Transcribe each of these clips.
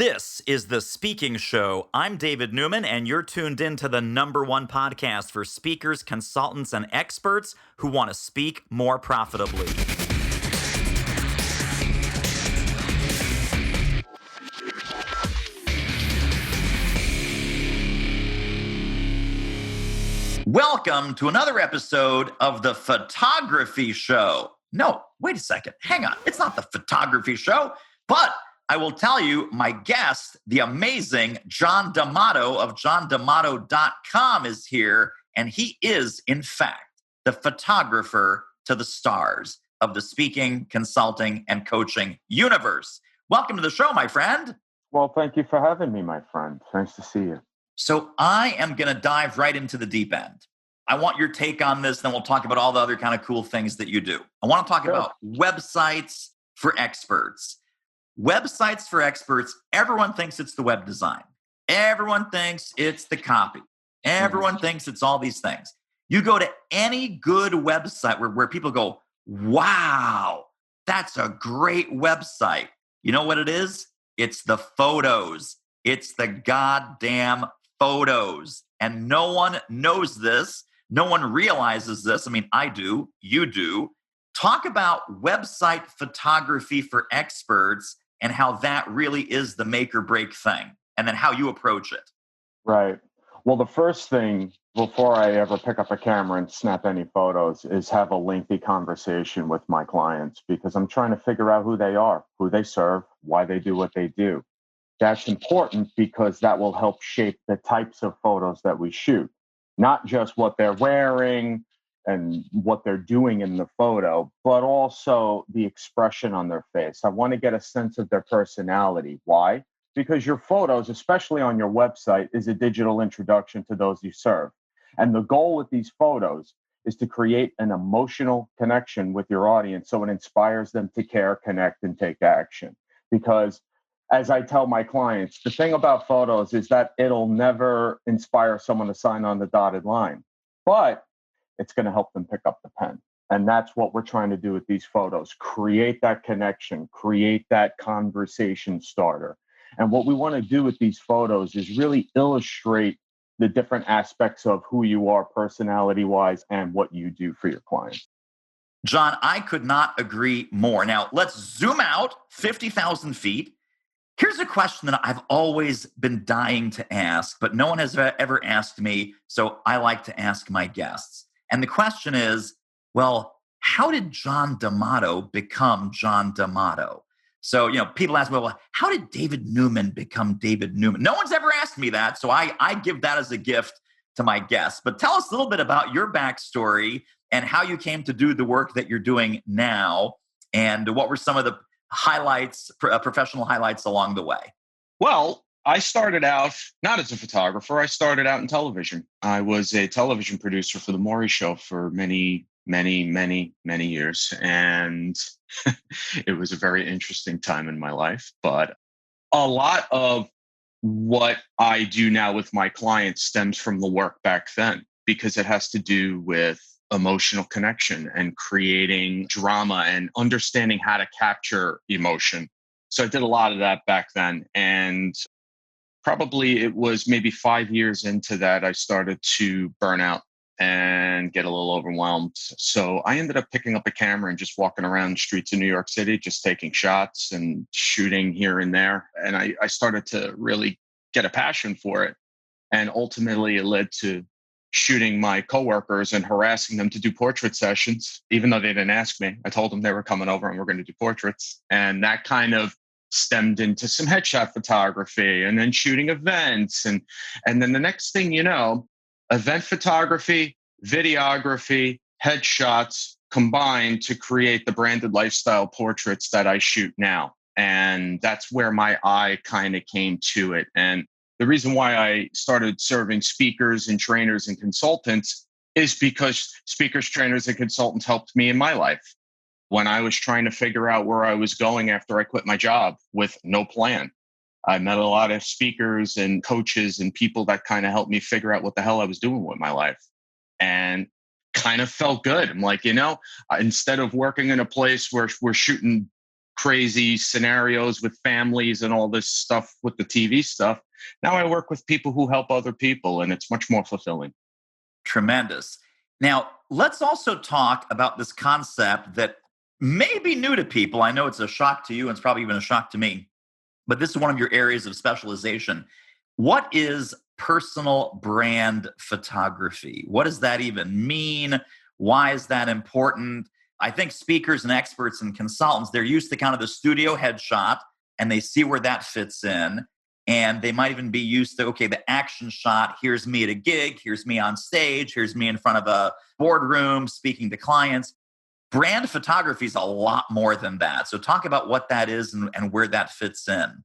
This is The Speaking Show. I'm David Newman, and you're tuned in to the #1 podcast for speakers, consultants, and experts who want to speak more profitably. Welcome to another episode of The Photography Show. No, wait a second. Hang on. It's not The Photography Show, but I will tell you, my guest, the amazing John DeMato of johndemato.com is here, and he is, in fact, the photographer to the stars of the speaking, consulting, and coaching universe. Welcome to the show, my friend. Well, thank you for having me, my friend. Nice to see you. So I am going to dive right into the deep end. I want your take on this, then we'll talk about all the other kind of cool things that you do. I want to talk about websites for experts. Websites for experts, everyone thinks it's the web design. Everyone thinks it's the copy. Everyone thinks it's all these things. You go to any good website where people go, wow, that's a great website. You know what it is? It's the photos. It's the goddamn photos. And no one knows this. No one realizes this. I mean, I do. You do. Talk about website photography for experts and how that really is the make or break thing, and then how you approach it. Right. Well, the first thing before I ever pick up a camera and snap any photos is have a lengthy conversation with my clients, because I'm trying to figure out who they are, who they serve, why they do what they do. That's important because that will help shape the types of photos that we shoot, not just what they're wearing and what they're doing in the photo, but also the expression on their face. I want to get a sense of their personality. Why? Because your photos, especially on your website, is a digital introduction to those you serve. And the goal with these photos is to create an emotional connection with your audience so it inspires them to care, connect, and take action. Because as I tell my clients, the thing about photos is that it'll never inspire someone to sign on the dotted line, but it's going to help them pick up the pen. And that's what we're trying to do with these photos. Create that connection, create that conversation starter. And what we want to do with these photos is really illustrate the different aspects of who you are personality-wise and what you do for your clients. John, I could not agree more. Now, let's zoom out 50,000 feet. Here's a question that I've always been dying to ask, but no one has ever asked me, so I like to ask my guests. And the question is, well, how did John DeMato become John DeMato? So, people ask me, well, how did David Newman become David Newman? No one's ever asked me that, so I give that as a gift to my guests. But tell us a little bit about your backstory and how you came to do the work that you're doing now, and what were some of the highlights, professional highlights along the way. Well, I started out not as a photographer. I started out in television. I was a television producer for The Maury Show for many years. And it was a very interesting time in my life. But a lot of what I do now with my clients stems from the work back then, because it has to do with emotional connection and creating drama and understanding how to capture emotion. So I did a lot of that back then. And probably it was maybe 5 years into that, I started to burn out and get a little overwhelmed. So I ended up picking up a camera and just walking around the streets of New York City, just taking shots and shooting here and there. And I started to really get a passion for it. And ultimately it led to shooting my coworkers and harassing them to do portrait sessions, even though they didn't ask me. I told them they were coming over and we're going to do portraits. And that kind of stemmed into some headshot photography and then shooting events. And then the next thing you know, event photography, videography, headshots combined to create the branded lifestyle portraits that I shoot now. And that's where my eye kind of came to it. And the reason why I started serving speakers and trainers and consultants is because speakers, trainers, and consultants helped me in my life. When I was trying to figure out where I was going after I quit my job with no plan, I met a lot of speakers and coaches and people that kind of helped me figure out what the hell I was doing with my life. And kind of felt good. I'm like, instead of working in a place where we're shooting crazy scenarios with families and all this stuff with the TV stuff. Now I work with people who help other people, and it's much more fulfilling. Tremendous. Now, let's also talk about this concept that may be new to people. I know it's a shock to you, and it's probably even a shock to me, but this is one of your areas of specialization. What is personal brand photography? What does that even mean? Why is that important? I think speakers and experts and consultants, they're used to kind of the studio headshot, and they see where that fits in. And they might even be used to, okay, the action shot, here's me at a gig, here's me on stage, here's me in front of a boardroom speaking to clients. Brand photography is a lot more than that. So talk about what that is and where that fits in.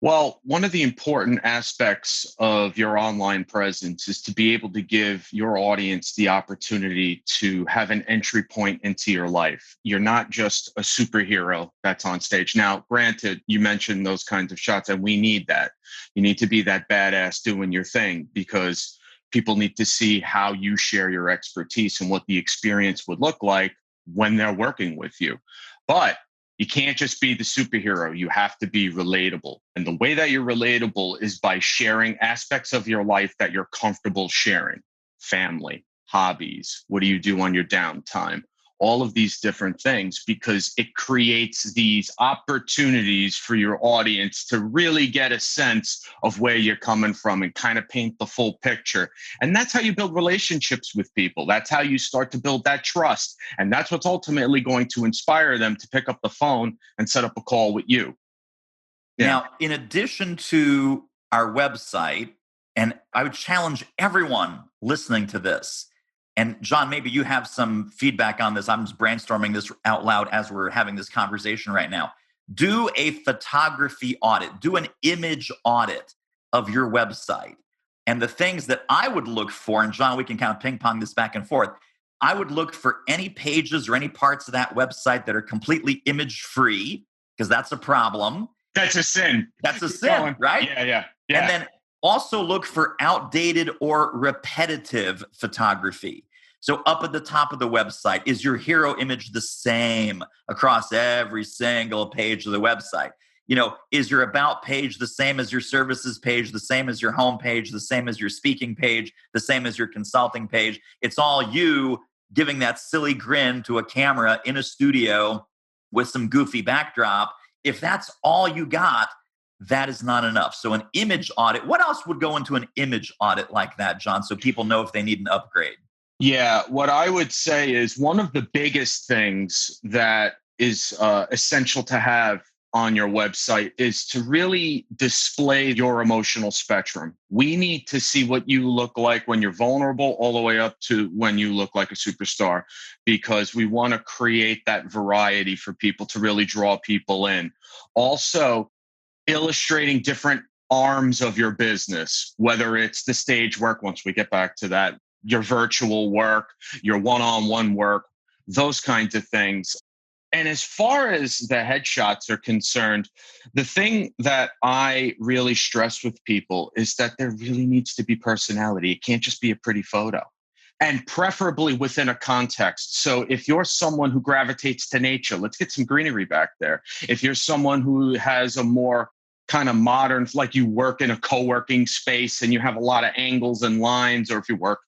Well, one of the important aspects of your online presence is to be able to give your audience the opportunity to have an entry point into your life. You're not just a superhero that's on stage. Now, granted, you mentioned those kinds of shots, and we need that. You need to be that badass doing your thing, because people need to see how you share your expertise and what the experience would look like when they're working with you. But you can't just be the superhero. You have to be relatable. And the way that you're relatable is by sharing aspects of your life that you're comfortable sharing. Family, hobbies, what do you do on your downtime? All of these different things, because it creates these opportunities for your audience to really get a sense of where you're coming from and kind of paint the full picture. And that's how you build relationships with people. That's how you start to build that trust. And that's what's ultimately going to inspire them to pick up the phone and set up a call with you. Yeah. Now, in addition to our website, and I would challenge everyone listening to this, and John, maybe you have some feedback on this. I'm just brainstorming this out loud as we're having this conversation right now. Do a photography audit, do an image audit of your website. And the things that I would look for, and John, we can kind of ping pong this back and forth. I would look for any pages or any parts of that website that are completely image free, because that's a problem. That's a sin. That's a sin, right? Yeah. And then also look for outdated or repetitive photography. So up at the top of the website, is your hero image the same across every single page of the website? You know, is your about page the same as your services page, the same as your home page, the same as your speaking page, the same as your consulting page? It's all you giving that silly grin to a camera in a studio with some goofy backdrop. If that's all you got, that is not enough. So an image audit, what else would go into an image audit like that, John, so people know if they need an upgrade? Yeah, what I would say is one of the biggest things that is essential to have on your website is to really display your emotional spectrum. We need to see what you look like when you're vulnerable all the way up to when you look like a superstar, because we want to create that variety for people to really draw people in. Also, illustrating different arms of your business, whether it's the stage work, once we get back to that, your virtual work, your one-on-one work, those kinds of things. And as far as the headshots are concerned, the thing that I really stress with people is that there really needs to be personality. It can't just be a pretty photo, and preferably within a context. So if you're someone who gravitates to nature, let's get some greenery back there. If you're someone who has a more kind of modern, like you work in a co-working space and you have a lot of angles and lines, or if you work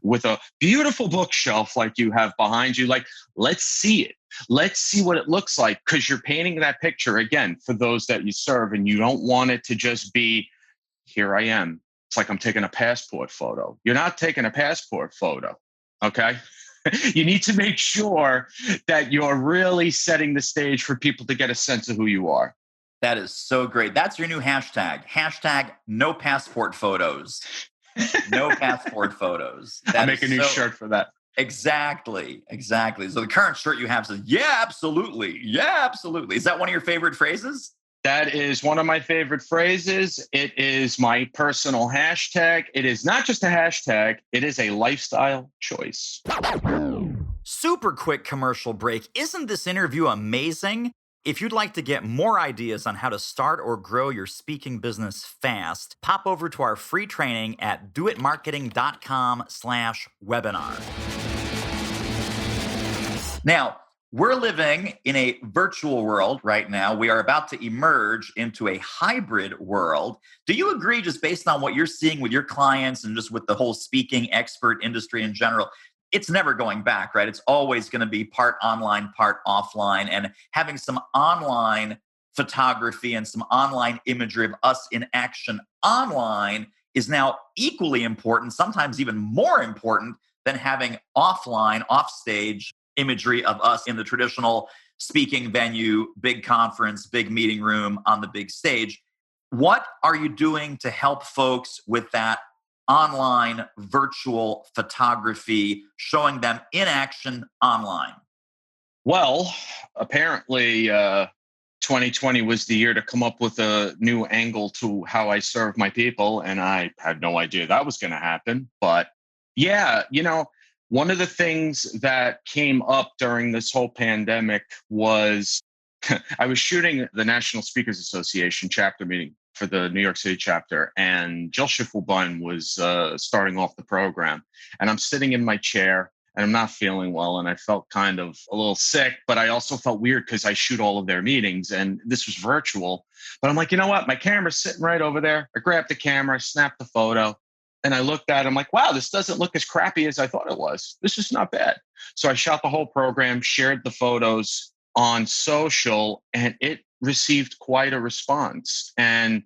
with a beautiful bookshelf like you have behind you, like, let's see it. Let's see what it looks like, because you're painting that picture again for those that you serve, and you don't want it to just be, here I am. It's like I'm taking a passport photo. You're not taking a passport photo, okay? You need to make sure that you're really setting the stage for people to get a sense of who you are. That is so great. That's your new hashtag. Hashtag no passport photos. No passport photos. I'll make a new shirt for that. Exactly. So the current shirt you have says, yeah, absolutely. Yeah, absolutely. Is that one of your favorite phrases? That is one of my favorite phrases. It is my personal hashtag. It is not just a hashtag. It is a lifestyle choice. Super quick commercial break. Isn't this interview amazing? If you'd like to get more ideas on how to start or grow your speaking business fast, pop over to our free training at doitmarketing.com/webinar. Now, We're living in a virtual world right now. We are about to emerge into a hybrid world. Do you agree, just based on what you're seeing with your clients and just with the whole speaking expert industry in general, it's never going back, right? It's always going to be part online, part offline, and having some online photography and some online imagery of us in action online is now equally important, sometimes even more important than having offline, offstage imagery of us in the traditional speaking venue, big conference, big meeting room on the big stage. What are you doing to help folks with that online virtual photography, showing them in action online? Well, apparently, 2020 was the year to come up with a new angle to how I serve my people. And I had no idea that was going to happen. But yeah, one of the things that came up during this whole pandemic was I was shooting the National Speakers Association chapter meeting for the New York City chapter, and Jill Schiffelbein was starting off the program. And I'm sitting in my chair, and I'm not feeling well, and I felt kind of a little sick, but I also felt weird because I shoot all of their meetings, and this was virtual. But I'm like, you know what? My camera's sitting right over there. I grabbed the camera, snapped the photo, and I looked at it. I'm like, wow, this doesn't look as crappy as I thought it was. This is not bad. So I shot the whole program, shared the photos on social, and it received quite a response. And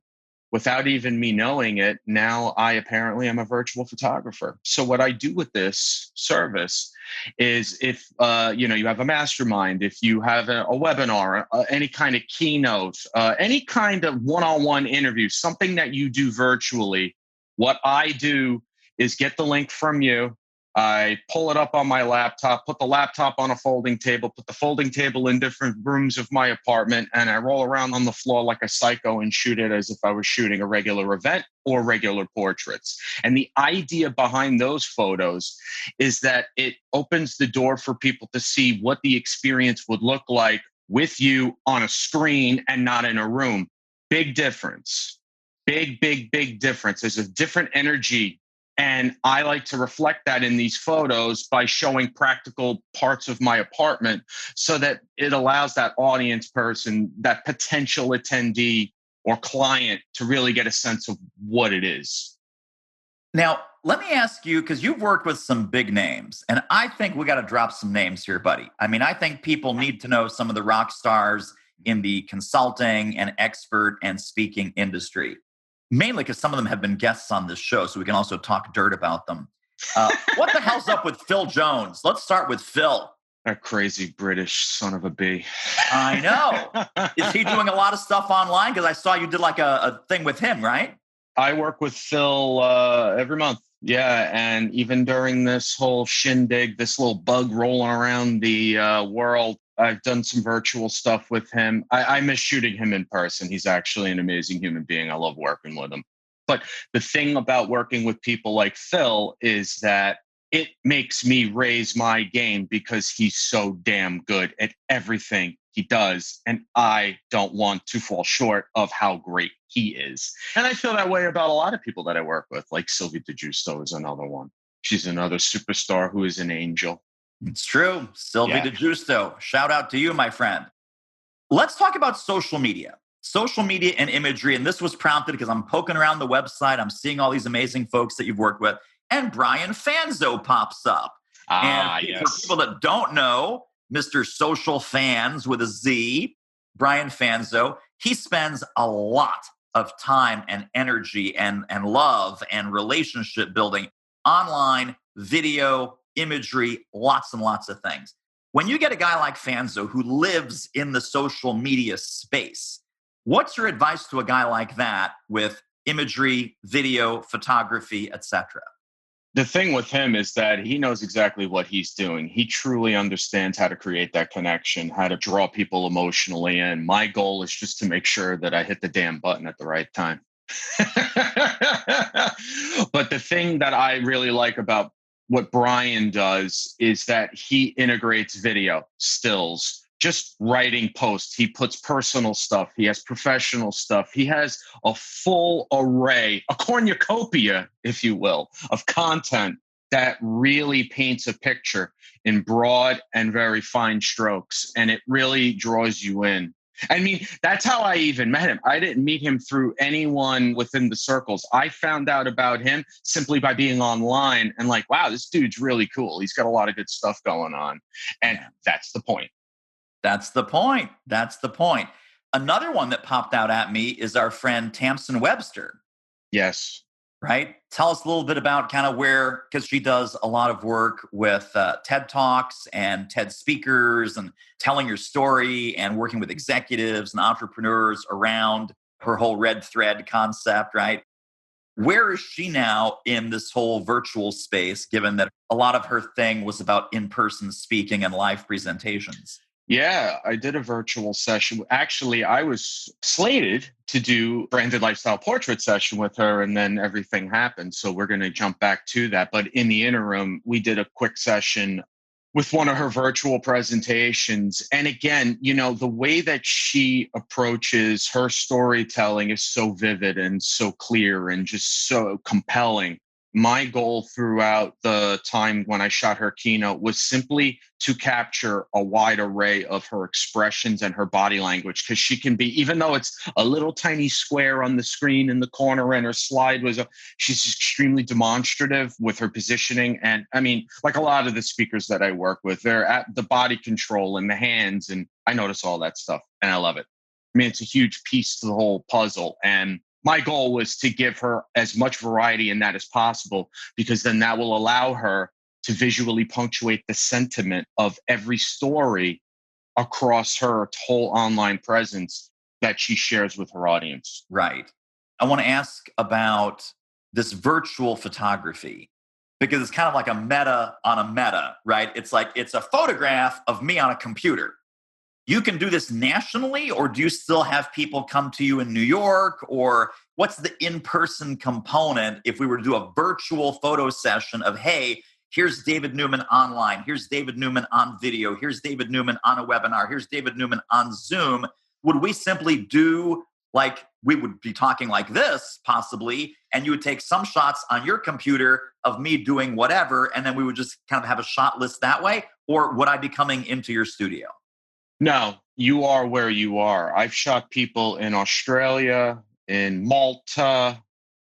without even me knowing it, now I apparently am a virtual photographer. So what I do with this service is if you have a mastermind, if you have a webinar, any kind of keynote, any kind of one-on-one interview, something that you do virtually, what I do is get the link from you. I pull it up on my laptop, put the laptop on a folding table, put the folding table in different rooms of my apartment, and I roll around on the floor like a psycho and shoot it as if I was shooting a regular event or regular portraits. And the idea behind those photos is that it opens the door for people to see what the experience would look like with you on a screen and not in a room. Big difference. Big, big, big difference. There's a different energy. And I like to reflect that in these photos by showing practical parts of my apartment so that it allows that audience person, that potential attendee or client to really get a sense of what it is. Now, let me ask you, because you've worked with some big names, and I think we got to drop some names here, buddy. I mean, I think people need to know some of the rock stars in the consulting and expert and speaking industry. Mainly because some of them have been guests on this show, so we can also talk dirt about them. What the hell's up with Phil Jones? Let's start with Phil. That crazy British son of a bee. I know. Is he doing a lot of stuff online? Because I saw you did like a thing with him, right? I work with Phil every month. Yeah, and even during this whole shindig, this little bug rolling around the world, I've done some virtual stuff with him. I miss shooting him in person. He's actually an amazing human being. I love working with him. But the thing about working with people like Phil is that it makes me raise my game because he's so damn good at everything he does. And I don't want to fall short of how great he is. And I feel that way about a lot of people that I work with, like Sylvie DeGiusto is another one. She's another superstar who is an angel. It's true. Sylvie DeGiusto. Shout out to you, my friend. Let's talk about social media. Social media and imagery. And this was prompted because I'm poking around the website. I'm seeing all these amazing folks that you've worked with. And Brian Fanzo pops up. Yes. For people that don't know, Mr. Social Fans with a Z, Brian Fanzo, he spends a lot of time and energy and love and relationship building online, video, imagery, lots and lots of things. When you get a guy like Fanzo who lives in the social media space, what's your advice to a guy like that with imagery, video, photography, etc.? The thing with him is that he knows exactly what he's doing. He truly understands how to create that connection, how to draw people emotionally in. My goal is just to make sure that I hit the damn button at the right time. But the thing that I really like about what Brian does is that he integrates video, stills, just writing posts. He puts personal stuff. He has professional stuff. He has a full array, a cornucopia, if you will, of content that really paints a picture in broad and very fine strokes. And it really draws you in. I mean, that's how I even met him. I didn't meet him through anyone within the circles. I found out about him simply by being online and like, wow, this dude's really cool. He's got a lot of good stuff going on. And that's the point. That's the point. That's the point. Another one that popped out at me is our friend Tamsin Webster. Yes. Right? Tell us a little bit about kind of where, because she does a lot of work with TED Talks and TED speakers and telling your story and working with executives and entrepreneurs around her whole red thread concept, right? Where is she now in this whole virtual space, given that a lot of her thing was about in-person speaking and live presentations? Yeah, I did a virtual session. Actually, I was slated to do branded lifestyle portrait session with her, and then everything happened. So we're going to jump back to that. But in the interim, we did a quick session with one of her virtual presentations. And again, you know, the way that she approaches her storytelling is so vivid and so clear and just so compelling. My goal throughout the time when I shot her keynote was simply to capture a wide array of her expressions and her body language, because she can be, even though it's a little tiny square on the screen in the corner and her slide was, she's extremely demonstrative with her positioning. And I mean, like a lot of the speakers that I work with, they're at the body control and the hands. And I notice all that stuff and I love it. I mean, it's a huge piece to the whole puzzle. And my goal was to give her as much variety in that as possible, because then that will allow her to visually punctuate the sentiment of every story across her whole online presence that she shares with her audience. Right. I want to ask about this virtual photography, because it's kind of like a meta on a meta, right? It's like it's a photograph of me on a computer. You can do this nationally, or do you still have people come to you in New York? Or what's the in-person component if we were to do a virtual photo session of, hey, here's David Newman online, here's David Newman on video, here's David Newman on a webinar, here's David Newman on Zoom? Would we simply do like, we would be talking like this possibly, and you would take some shots on your computer of me doing whatever, and then we would just kind of have a shot list that way? Or would I be coming into your studio? No, you are where you are. I've shot people in Australia, in Malta,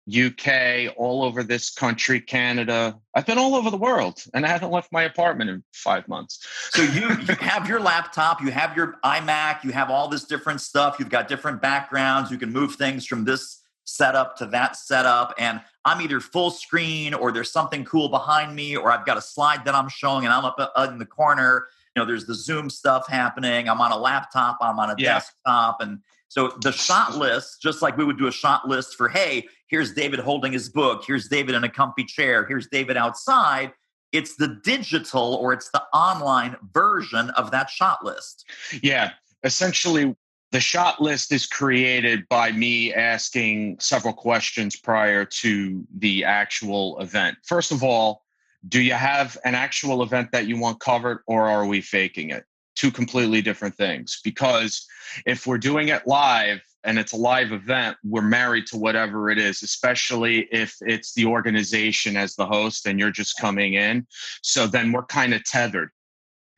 UK, all over this country, Canada. I've been all over the world, and I haven't left my apartment in 5 months. So you have your laptop, you have your iMac, you have all this different stuff. You've got different backgrounds. You can move things from this setup to that setup. And I'm either full screen, or there's something cool behind me, or I've got a slide that I'm showing and I'm up in the corner. You know, there's the Zoom stuff happening. I'm on a laptop, I'm on a desktop. And so the shot list, just like we would do a shot list for, hey, here's David holding his book, here's David in a comfy chair, here's David outside. It's the digital, or it's the online version of that shot list. Yeah, essentially, the shot list is created by me asking several questions prior to the actual event. First of all, do you have an actual event that you want covered, or are we faking it? Two completely different things. Because if we're doing it live and it's a live event, we're married to whatever it is, especially if it's the organization as the host and you're just coming in. So then we're kind of tethered.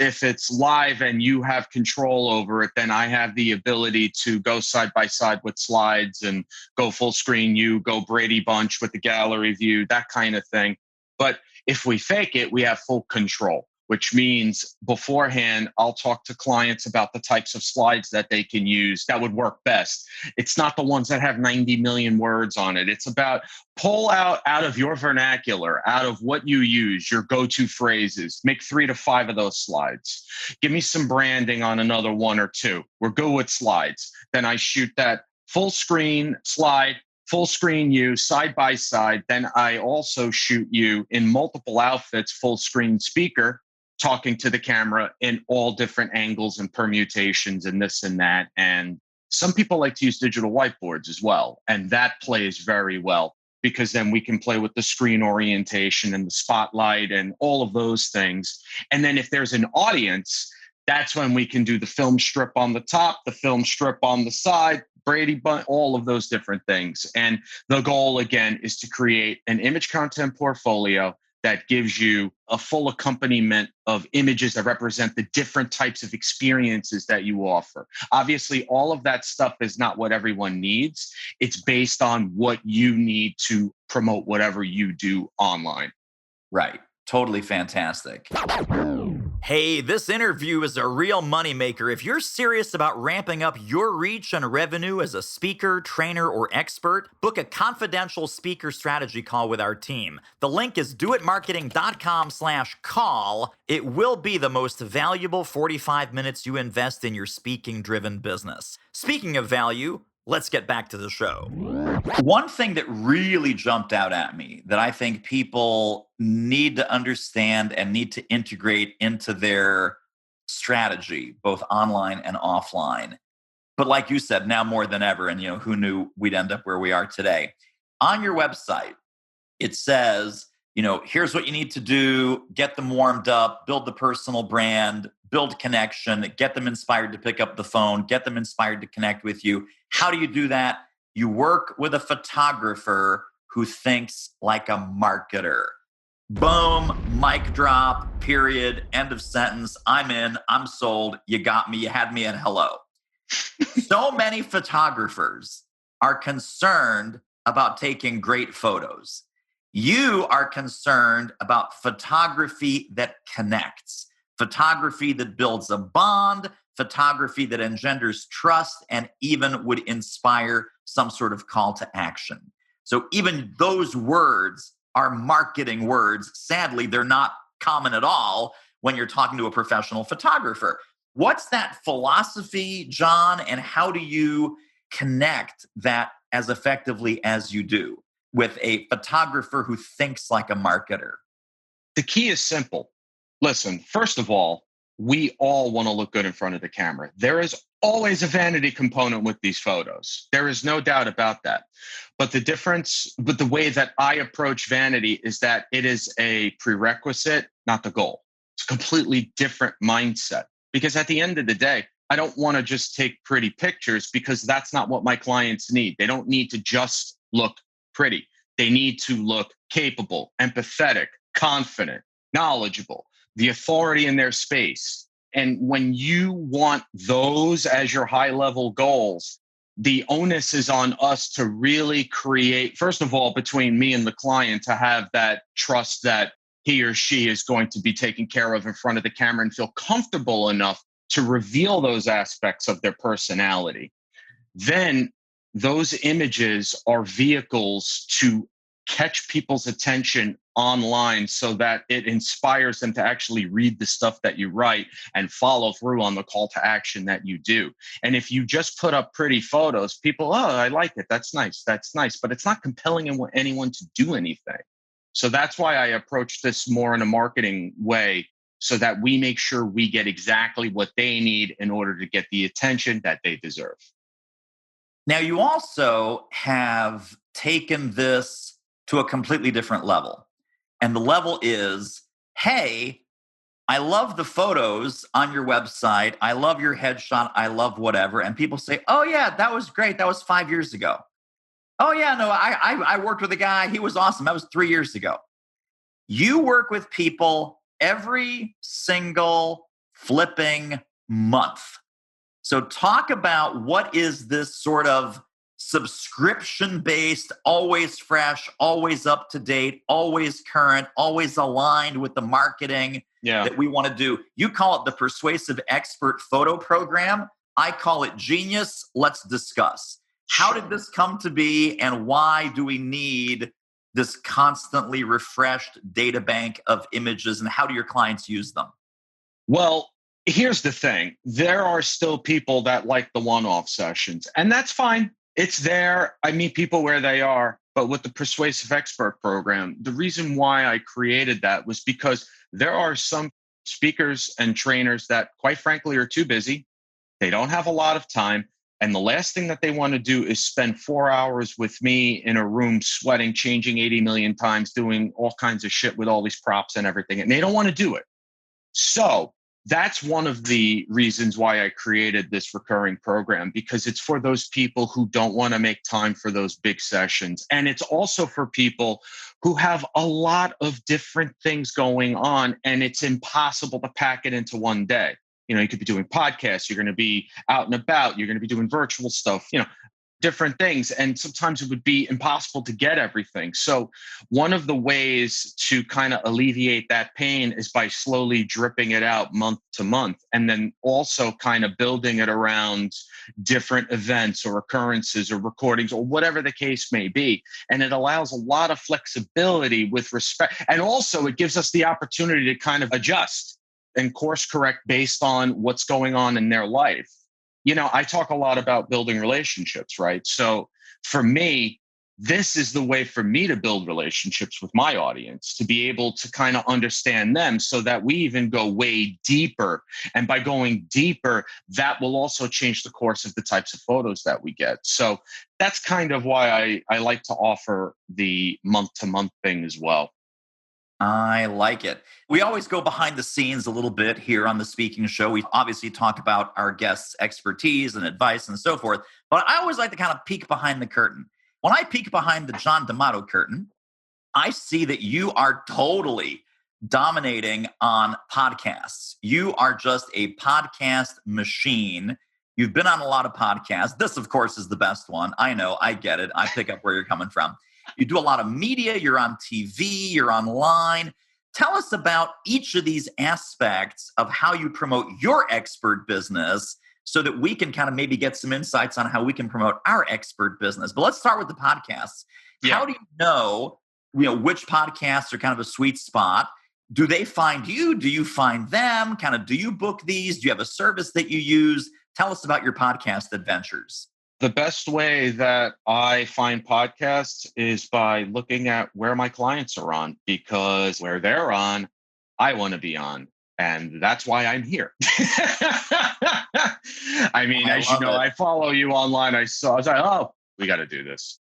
If it's live and you have control over it, then I have the ability to go side by side with slides and go full screen you, go Brady Bunch with the gallery view, that kind of thing. But if we fake it, we have full control, which means beforehand, I'll talk to clients about the types of slides that they can use that would work best. It's not the ones that have 90 million words on it. It's about pull out of your vernacular, out of what you use, your go-to phrases. Make 3 to 5 of those slides. Give me some branding on another 1 or 2. We're good with slides. Then I shoot that full screen slide, full screen you, side by side. Then I also shoot you in multiple outfits, full screen speaker, talking to the camera in all different angles and permutations and this and that. And some people like to use digital whiteboards as well. And that plays very well, because then we can play with the screen orientation and the spotlight and all of those things. And then if there's an audience, that's when we can do the film strip on the top, the film strip on the side, Brady Bunch, all of those different things. And the goal, again, is to create an image content portfolio that gives you a full accompaniment of images that represent the different types of experiences that you offer. Obviously, all of that stuff is not what everyone needs. It's based on what you need to promote whatever you do online. Right. Totally fantastic. Hey, this interview is a real moneymaker. If you're serious about ramping up your reach and revenue as a speaker, trainer, or expert, book a confidential speaker strategy call with our team. The link is doitmarketing.com/call. It will be the most valuable 45 minutes you invest in your speaking-driven business. Speaking of value, let's get back to the show. One thing that really jumped out at me that I think people need to understand and need to integrate into their strategy, both online and offline. But like you said, now more than ever, and who knew we'd end up where we are today. On your website, it says, here's what you need to do, get them warmed up, build the personal brand, build connection, get them inspired to pick up the phone, get them inspired to connect with you. How do you do that? You work with a photographer who thinks like a marketer. Boom, mic drop, period, end of sentence. I'm in, I'm sold. You got me, you had me at hello. So many photographers are concerned about taking great photos. You are concerned about photography that connects, photography that builds a bond, photography that engenders trust and even would inspire some sort of call to action. So even those words are marketing words. Sadly, they're not common at all when you're talking to a professional photographer. What's that philosophy, John, and how do you connect that as effectively as you do with a photographer who thinks like a marketer? The key is simple. Listen, first of all, we all want to look good in front of the camera. There is always a vanity component with these photos. There is no doubt about that. But the way that I approach vanity is that it is a prerequisite, not the goal. It's a completely different mindset. Because at the end of the day, I don't want to just take pretty pictures because that's not what my clients need. They don't need to just look pretty. They need to look capable, empathetic, confident, knowledgeable, the authority in their space. And when you want those as your high-level goals, the onus is on us to really create, first of all, between me and the client, to have that trust that he or she is going to be taken care of in front of the camera and feel comfortable enough to reveal those aspects of their personality. Then those images are vehicles to catch people's attention online so that it inspires them to actually read the stuff that you write and follow through on the call to action that you do. And if you just put up pretty photos, people, I like it. That's nice. That's nice. But it's not compelling anyone to do anything. So that's why I approach this more in a marketing way so that we make sure we get exactly what they need in order to get the attention that they deserve. Now, you also have taken this to a completely different level. And the level is, hey, I love the photos on your website. I love your headshot. I love whatever. And people say, oh, yeah, that was great. That was 5 years ago. Oh, yeah, no, I worked with a guy. He was awesome. That was 3 years ago. You work with people every single flipping month. So talk about what is this sort of subscription-based, always fresh, always up to date, always current, always aligned with the marketing that we want to do. You call it the Persuasive Expert Photo Program. I call it genius. Let's discuss. How did this come to be, and why do we need this constantly refreshed data bank of images, and how do your clients use them? Well, here's the thing. There are still people that like the one-off sessions, and that's fine. It's there. I meet people where they are. But with the Persuasive Expert Program, the reason why I created that was because there are some speakers and trainers that, quite frankly, are too busy. They don't have a lot of time. And the last thing that they want to do is spend 4 hours with me in a room sweating, changing 80 million times, doing all kinds of shit with all these props and everything. And they don't want to do it. So That's one of the reasons why I created this recurring program, because it's for those people who don't want to make time for those big sessions. And it's also for people who have a lot of different things going on, and it's impossible to pack it into one day. You could be doing podcasts, you're going to be out and about, you're going to be doing virtual stuff, different things. And sometimes it would be impossible to get everything. So one of the ways to kind of alleviate that pain is by slowly dripping it out month to month, and then also kind of building it around different events or occurrences or recordings or whatever the case may be. And it allows a lot of flexibility with respect. And also it gives us the opportunity to kind of adjust and course correct based on what's going on in their life. I talk a lot about building relationships, right? So for me, this is the way for me to build relationships with my audience, to be able to kind of understand them so that we even go way deeper. And by going deeper, that will also change the course of the types of photos that we get. So that's kind of why I like to offer the month-to-month thing as well. I like it. We always go behind the scenes a little bit here on the Speaking Show. We obviously talk about our guests' expertise and advice and so forth, but I always like to kind of peek behind the curtain. When I peek behind the John DeMato curtain, I see that you are totally dominating on podcasts. You are just a podcast machine. You've been on a lot of podcasts. This, of course, is the best one. I know, I get it. I pick up where you're coming from. You do a lot of media, you're on TV, you're online. Tell us about each of these aspects of how you promote your expert business so that we can kind of maybe get some insights on how we can promote our expert business. But let's start with the podcasts. Yeah. How do you know which podcasts are kind of a sweet spot? Do they find you? Do you find them? Kind of, do you book these? Do you have a service that you use? Tell us about your podcast adventures. The best way that I find podcasts is by looking at where my clients are on, because where they're on, I want to be on. And that's why I'm here. I mean, as you know, I follow you online. I was like, oh, we got to do this.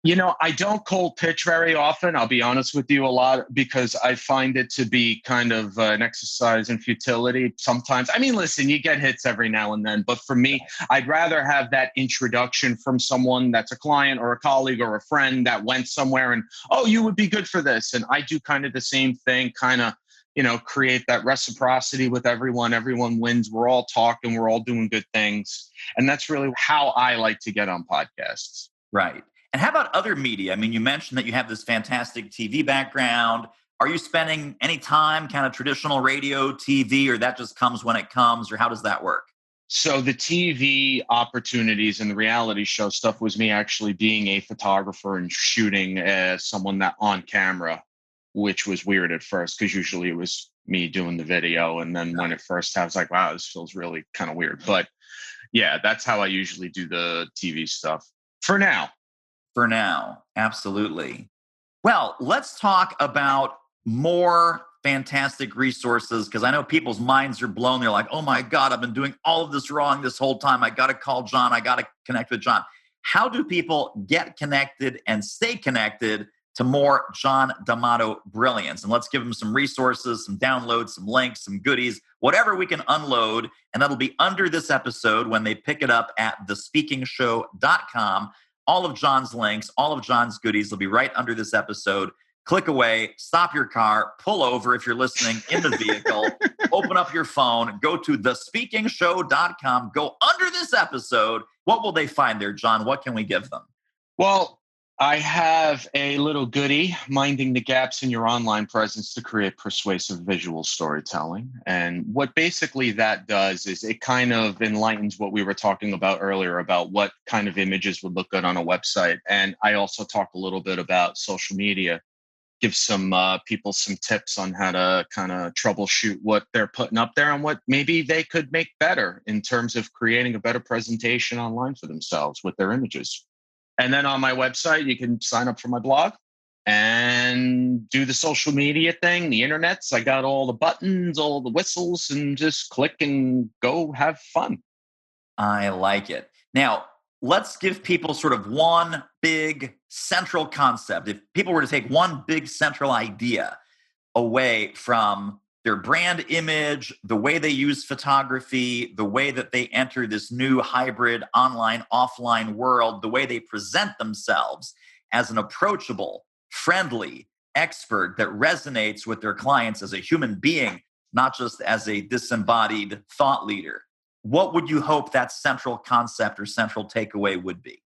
I don't cold pitch very often. I'll be honest with you, a lot, because I find it to be kind of an exercise in futility sometimes. I mean, listen, you get hits every now and then, but for me, I'd rather have that introduction from someone that's a client or a colleague or a friend that went somewhere and, oh, you would be good for this. And I do kind of the same thing, kind of, create that reciprocity with everyone. Everyone wins. We're all talking. We're all doing good things. And that's really how I like to get on podcasts. Right. And how about other media? I mean, you mentioned that you have this fantastic TV background. Are you spending any time kind of traditional radio, TV, or that just comes when it comes, or how does that work? So the TV opportunities and the reality show stuff was me actually being a photographer and shooting as someone that on camera, which was weird at first because usually it was me doing the video. And then when it first happened, I was like, wow, this feels really kind of weird. But yeah, that's how I usually do the TV stuff for now. For now, absolutely. Well, let's talk about more fantastic resources, because I know people's minds are blown. They're like, oh my God, I've been doing all of this wrong this whole time. I got to call John. I got to connect with John. How do people get connected and stay connected to more John DeMato brilliance? And let's give them some resources, some downloads, some links, some goodies, whatever we can unload. And that'll be under this episode when they pick it up at thespeakingshow.com. All of John's links, all of John's goodies will be right under this episode. Click away, stop your car, pull over if you're listening in the vehicle, open up your phone, go to thespeakingshow.com, go under this episode. What will they find there, John? What can we give them? Well, I have a little goodie, Minding the Gaps in Your Online Presence to Create Persuasive Visual Storytelling. And what basically that does is it kind of enlightens what we were talking about earlier about what kind of images would look good on a website. And I also talk a little bit about social media, give some people some tips on how to kind of troubleshoot what they're putting up there and what maybe they could make better in terms of creating a better presentation online for themselves with their images. And then on my website, you can sign up for my blog and do the social media thing, the internets. I got all the buttons, all the whistles, and just click and go have fun. I like it. Now, let's give people sort of one big central concept. If people were to take one big central idea away from their brand image, the way they use photography, the way that they enter this new hybrid online, offline world, the way they present themselves as an approachable, friendly expert that resonates with their clients as a human being, not just as a disembodied thought leader. What would you hope that central concept or central takeaway would be?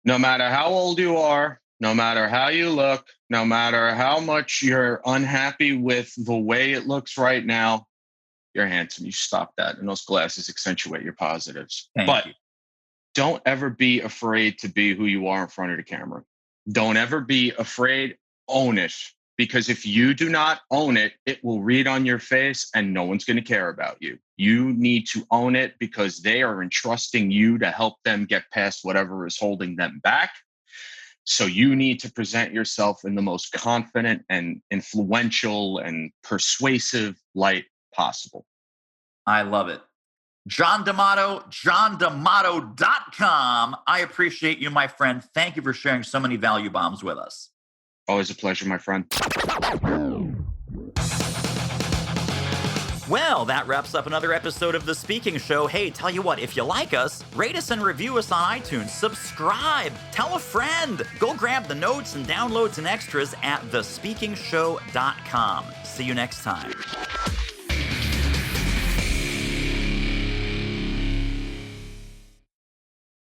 No matter how old you are, no matter how you look, no matter how much you're unhappy with the way it looks right now, you're handsome. You stop that. And those glasses accentuate your positives. Thank you. Don't ever be afraid to be who you are in front of the camera. Don't ever be afraid. Own it. Because if you do not own it, it will read on your face and no one's going to care about you. You need to own it because they are entrusting you to help them get past whatever is holding them back. So you need to present yourself in the most confident and influential and persuasive light possible. I love it. John DeMato, johndemato.com. I appreciate you, my friend. Thank you for sharing so many value bombs with us. Always a pleasure, my friend. Well, that wraps up another episode of The Speaking Show. Hey, tell you what, if you like us, rate us and review us on iTunes. Subscribe. Tell a friend. Go grab the notes and downloads and extras at thespeakingshow.com. See you next time.